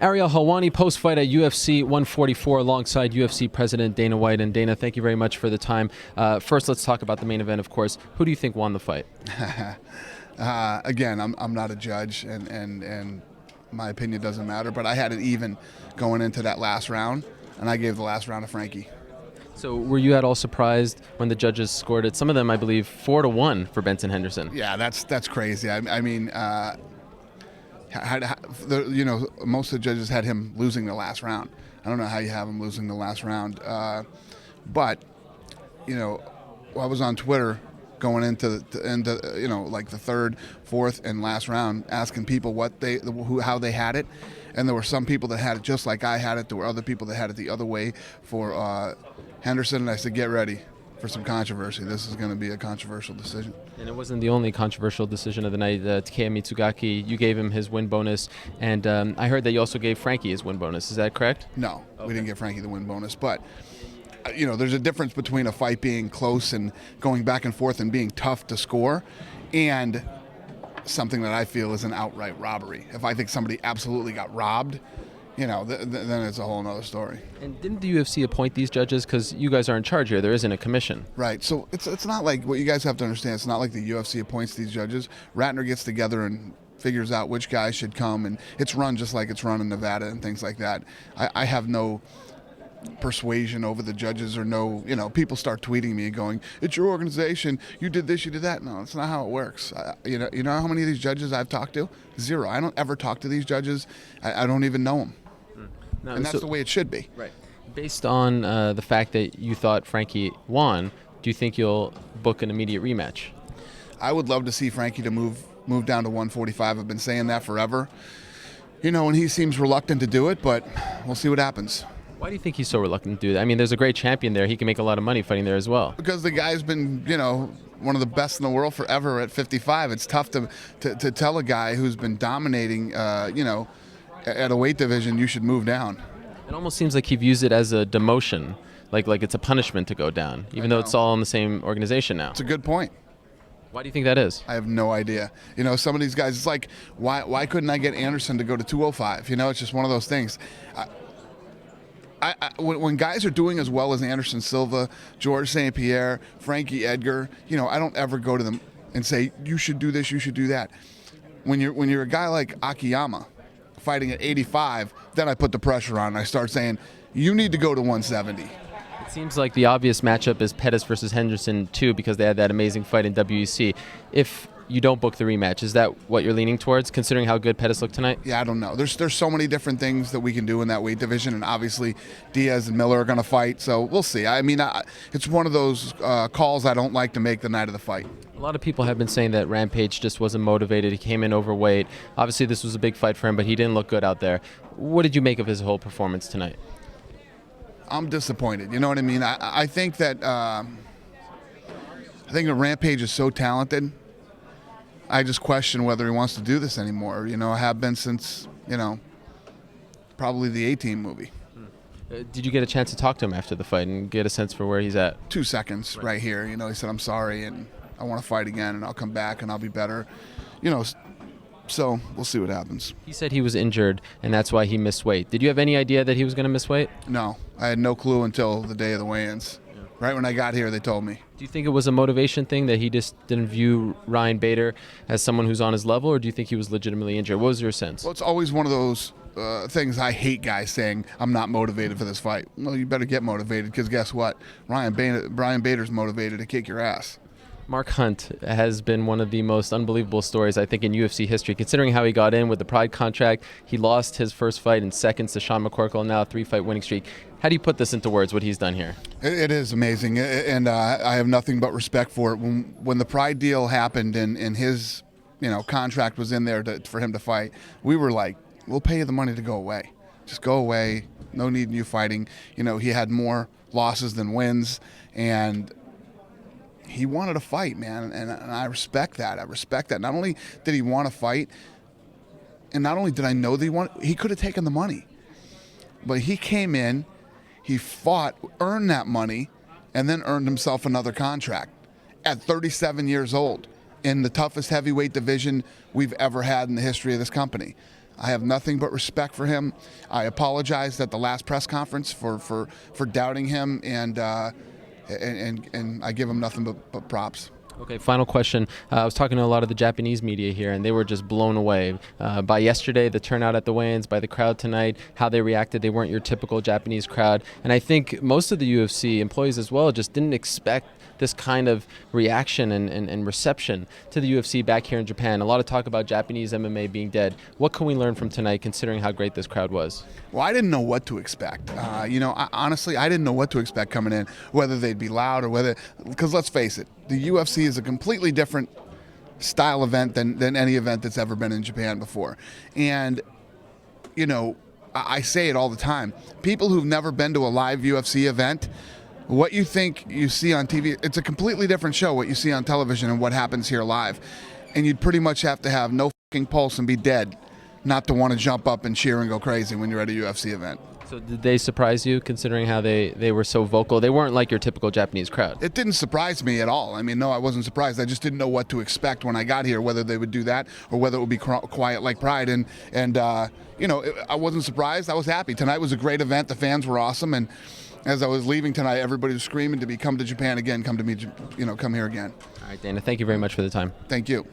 Ariel Helwani post-fight at UFC 144 alongside UFC President Dana White. And Dana, thank you very much for the time. First, let's talk about the main event, of course. Who do you think won the fight? Again, I'm not a judge, and my opinion doesn't matter, but I had it even going into that last round, and I gave the last round to Frankie. So were you at all surprised when the judges scored it? Some of them, I believe, 4-1 for Benson Henderson. Yeah, that's crazy. I mean, most of the judges had him losing the last round. I don't know how you have him losing the last round. But, I was on Twitter going into the third, fourth, and last round, asking people how they had it, and there were some people that had it just like I had it. There were other people that had it the other way for Henderson, and I said, get ready for some controversy. This is going to be a controversial decision. And it wasn't the only controversial decision of the night. Takeya Mitsugaki, you gave him his win bonus, and I heard that you also gave Frankie his win bonus. Is that correct? No, okay. We didn't give Frankie the win bonus, but there's a difference between a fight being close and going back and forth and being tough to score, and something that I feel is an outright robbery. If I think somebody absolutely got robbed, then it's a whole nother story. And didn't the UFC appoint these judges? Because you guys are in charge here. There isn't a commission. Right. So it's not like, what you guys have to understand, it's not like the UFC appoints these judges. Ratner gets together and figures out which guys should come, and it's run just like it's run in Nevada and things like that. I have no persuasion over the judges, or people start tweeting me going, it's your organization, you did this, you did that. No, that's not how it works. You know how many of these judges I've talked to? Zero. I don't ever talk to these judges. I don't even know them. No, and that's the way it should be. Right. Based on the fact that you thought Frankie won, do you think you'll book an immediate rematch? I would love to see Frankie to move down to 145. I've been saying that forever. And he seems reluctant to do it, but we'll see what happens. Why do you think he's so reluctant to do that? I mean, there's a great champion there. He can make a lot of money fighting there as well. Because the guy's been, one of the best in the world forever at 55. It's tough to tell a guy who's been dominating, at a weight division, you should move down. It almost seems like he views it as a demotion, like it's a punishment to go down, even though it's all in the same organization now. It's a good point. Why do you think that is? I have no idea. Some of these guys, it's like, why couldn't I get Anderson to go to 205? It's just one of those things. When guys are doing as well as Anderson Silva, George St. Pierre, Frankie Edgar, I don't ever go to them and say, you should do this, you should do that. When you're a guy like Akiyama fighting at 85, then I put the pressure on and I start saying, you need to go to 170. It seems like the obvious matchup is Pettis versus Henderson too, because they had that amazing fight in WEC. If you don't book the rematch, is that what you're leaning towards, considering how good Pettis looked tonight? Yeah, I don't know. There's so many different things that we can do in that weight division, and obviously Diaz and Miller are going to fight, so we'll see. I mean, it's one of those calls I don't like to make the night of the fight. A lot of people have been saying that Rampage just wasn't motivated. He came in overweight. Obviously, this was a big fight for him, but he didn't look good out there. What did you make of his whole performance tonight? I'm disappointed. You know what I mean? I think that Rampage is so talented. I just question whether he wants to do this anymore. I have been since, probably the A-Team movie. Did you get a chance to talk to him after the fight and get a sense for where he's at? 2 seconds right here. He said, I'm sorry, and I want to fight again, and I'll come back, and I'll be better. So we'll see what happens. He said he was injured, and that's why he missed weight. Did you have any idea that he was going to miss weight? No. I had no clue until the day of the weigh-ins. Yeah. Right when I got here, they told me. Do you think it was a motivation thing, that he just didn't view Ryan Bader as someone who's on his level, or do you think he was legitimately injured? What was your sense? Well, it's always one of those things I hate, guys saying, I'm not motivated for this fight. Well, you better get motivated, because guess what? Brian Bader's motivated to kick your ass. Mark Hunt has been one of the most unbelievable stories, I think, in UFC history, considering how he got in with the Pride contract. He lost his first fight in seconds to Sean McCorkle, now a 3-fight winning streak. How do you put this into words, what he's done here? It is amazing, and I have nothing but respect for it. When the Pride deal happened and his contract was in there for him to fight, we were like, we'll pay you the money to go away. Just go away. No need in you fighting. He had more losses than wins, and he wanted to fight, man, and I respect that. I respect that. Not only did he want to fight, and not only did I know that he could have taken the money, but he came in, he fought, earned that money, and then earned himself another contract at 37 years old in the toughest heavyweight division we've ever had in the history of this company. I have nothing but respect for him. I apologized at the last press conference for doubting him, and I give him nothing but props. Okay, final question. I was talking to a lot of the Japanese media here, and they were just blown away by yesterday, the turnout at the weigh-ins, by the crowd tonight, how they reacted. They weren't your typical Japanese crowd. And I think most of the UFC employees as well just didn't expect this kind of reaction and reception to the UFC back here in Japan. A lot of talk about Japanese MMA being dead. What can we learn from tonight, considering how great this crowd was? Well, I didn't know what to expect. Honestly, I didn't know what to expect coming in, whether they'd be loud or whether, because let's face it, the UFC is a completely different style event than any event that's ever been in Japan before. And, I say it all the time. People who've never been to a live UFC event, what you think you see on TV, it's a completely different show, what you see on television and what happens here live. And you'd pretty much have to have no fucking pulse and be dead not to want to jump up and cheer and go crazy when you're at a UFC event. So did they surprise you, considering how they were so vocal? They weren't like your typical Japanese crowd. It didn't surprise me at all. I mean, no, I wasn't surprised. I just didn't know what to expect when I got here, whether they would do that or whether it would be quiet like Pride. I wasn't surprised. I was happy. Tonight was a great event. The fans were awesome. And as I was leaving tonight, everybody was screaming to me, come to Japan again, come to me, come here again. All right, Dana, thank you very much for the time. Thank you.